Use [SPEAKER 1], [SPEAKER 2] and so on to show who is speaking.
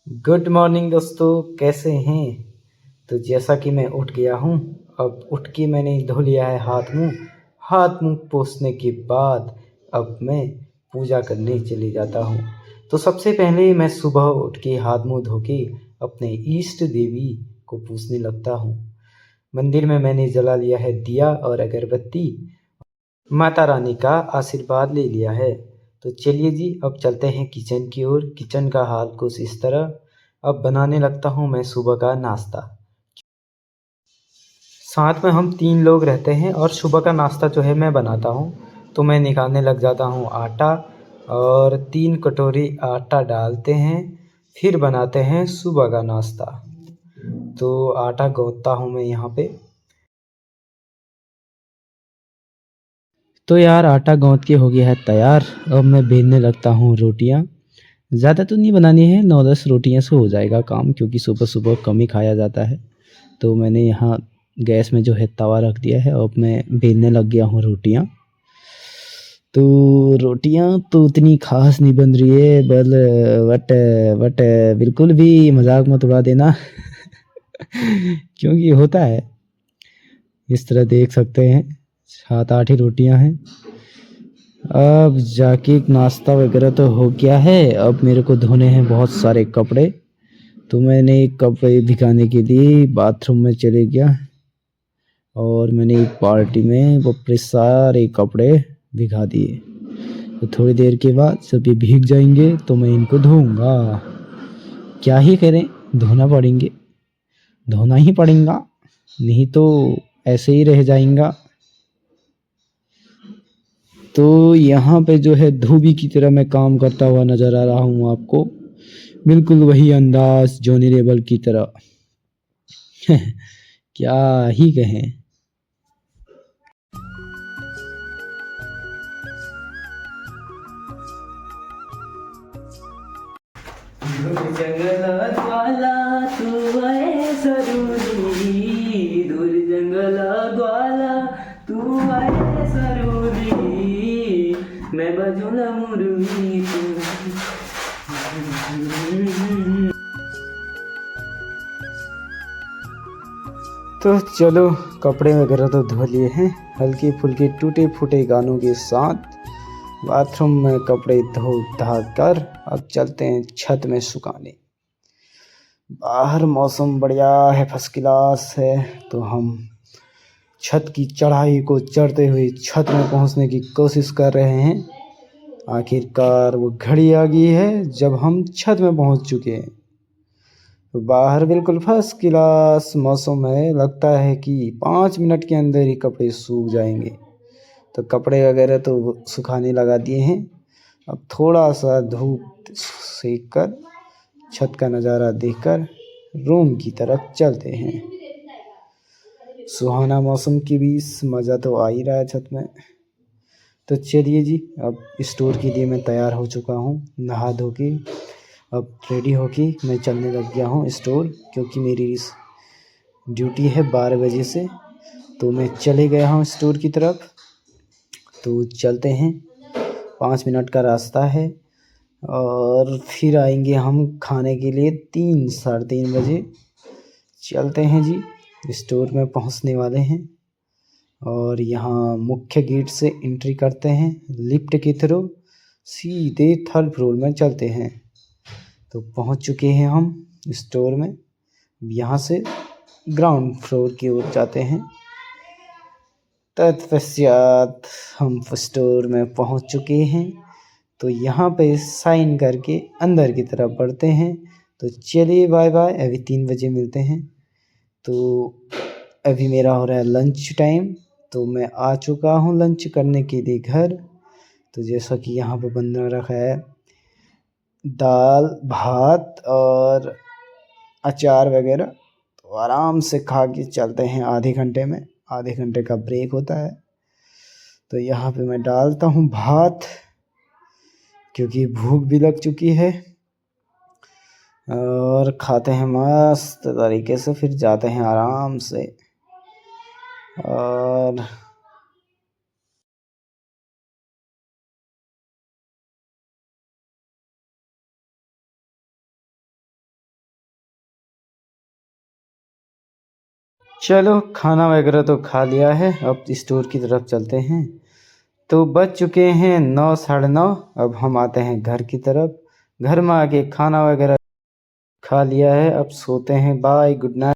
[SPEAKER 1] Good morning दोस्तों, कैसे हैं? तो जैसा कि मैं उठ गया हूँ। अब उठ के मैंने धो लिया है हाथ मुँह पोंछने के बाद अब मैं पूजा करने चले जाता हूँ। तो सबसे पहले मैं सुबह उठ के हाथ मुँह धो के अपने इष्ट देवी को पूजने लगता हूँ। मंदिर में मैंने जला लिया है दिया और अगरबत्ती, माता रानी का आशीर्वाद ले लिया है। तो चलिए जी, अब चलते हैं किचन की ओर। किचन का हाल कुछ इस तरह। अब बनाने लगता हूँ मैं सुबह का नाश्ता। साथ में हम 3 लोग रहते हैं और सुबह का नाश्ता जो है मैं बनाता हूँ। तो मैं निकालने लग जाता हूँ आटा और 3 कटोरी आटा डालते हैं, फिर बनाते हैं सुबह का नाश्ता। तो आटा गूँथता हूँ मैं यहाँ पे। तो यार आटा गूँथ के हो गया है तैयार। अब मैं बेलने लगता हूँ रोटियाँ। ज़्यादा तो नहीं बनानी है, 9-10 रोटियाँ से हो जाएगा काम, क्योंकि सुबह-सुबह कम ही खाया जाता है। तो मैंने यहाँ गैस में जो है तवा रख दिया है, अब मैं बेलने लग गया हूँ रोटियाँ। तो रोटियाँ तो उतनी ख़ास नहीं बन रही है, बट बिल्कुल भी मज़ाक मत उड़ा देना क्योंकि होता है, इस तरह देख सकते हैं 7-8 ही रोटियाँ हैं। अब जाके नाश्ता वगैरह तो हो गया है। अब मेरे को धोने हैं बहुत सारे कपड़े। तो मैंने कपड़े भिगाने के लिए बाथरूम में चले गया और मैंने एक बाल्टी में वो अपने सारे कपड़े भिगा दिए। तो थोड़ी देर के बाद जब ये भीग जाएंगे तो मैं इनको धोऊंगा। क्या ही करें, धोना पड़ेंगे, धोना ही पड़ेगा, नहीं तो ऐसे ही रह जाएगा। तो यहाँ पे जो है धोबी की तरह मैं काम करता हुआ नज़र आ रहा हूँ आपको। बिल्कुल वही अंदाज जॉनी लेवल की तरह क्या ही कहें। दूर जंगलात वाला तू आहे सरुदी, दूर जंगलात वाला तू आहे सरुदी, मैं बजूला मुर्गी तो चलो, कपड़े वगैरह तो धो लिए हैं, हल्के फुल्के टूटे फूटे गानों के साथ बाथरूम में कपड़े धो धा कर अब चलते हैं छत में सुखाने। बाहर मौसम बढ़िया है, फर्स्ट क्लास है। तो हम छत की चढ़ाई को चढ़ते हुए छत में पहुंचने की कोशिश कर रहे हैं। आखिरकार वो घड़ी आ गई है जब हम छत में पहुंच चुके हैं। तो बाहर बिल्कुल फर्स्ट क्लास मौसम है, लगता है कि 5 मिनट के अंदर ही कपड़े सूख जाएंगे। तो कपड़े वगैरह तो सुखाने लगा दिए हैं। अब थोड़ा सा धूप सेक कर छत का नज़ारा देखकर रूम की तरफ चलते हैं। सुहाना मौसम के बीच मज़ा तो आ ही रहा है छत में। तो चलिए जी, अब स्टोर के लिए मैं तैयार हो चुका हूँ, नहा धो के अब रेडी होके मैं चलने लग गया हूँ स्टोर, क्योंकि मेरी ड्यूटी है 12 बजे से। तो मैं चले गया हूँ स्टोर की तरफ। तो चलते हैं, 5 मिनट का रास्ता है और फिर आएंगे हम खाने के लिए 3-3:30 बजे। चलते हैं जी, स्टोर में पहुंचने वाले हैं और यहाँ मुख्य गेट से एंट्री करते हैं, लिफ्ट के थ्रू सीधे 3rd फ्लोर में चलते हैं। तो पहुंच चुके हैं हम स्टोर में। यहाँ से ग्राउंड फ्लोर की ओर जाते हैं। तत्पश्चात हम स्टोर में पहुंच चुके हैं। तो यहाँ पे साइन करके अंदर की तरफ बढ़ते हैं। तो चलिए बाय बाय, अभी 3 बजे मिलते हैं। तो अभी मेरा हो रहा है लंच टाइम। तो मैं आ चुका हूँ लंच करने के लिए घर। तो जैसा कि यहाँ पे बन रखा है दाल भात और अचार वगैरह, तो आराम से खा के चलते हैं। आधे घंटे का ब्रेक होता है। तो यहाँ पे मैं डालता हूँ भात, क्योंकि भूख भी लग चुकी है, और खाते हैं मस्त तरीके से, फिर जाते हैं आराम से। और चलो खाना वगैरह तो खा लिया है, अब स्टोर की तरफ चलते हैं। तो बज चुके हैं 9 साढ़े 9। अब हम आते हैं घर की तरफ। घर में आके खाना वगैरह खा लिया है, अब सोते हैं। Bye, good night.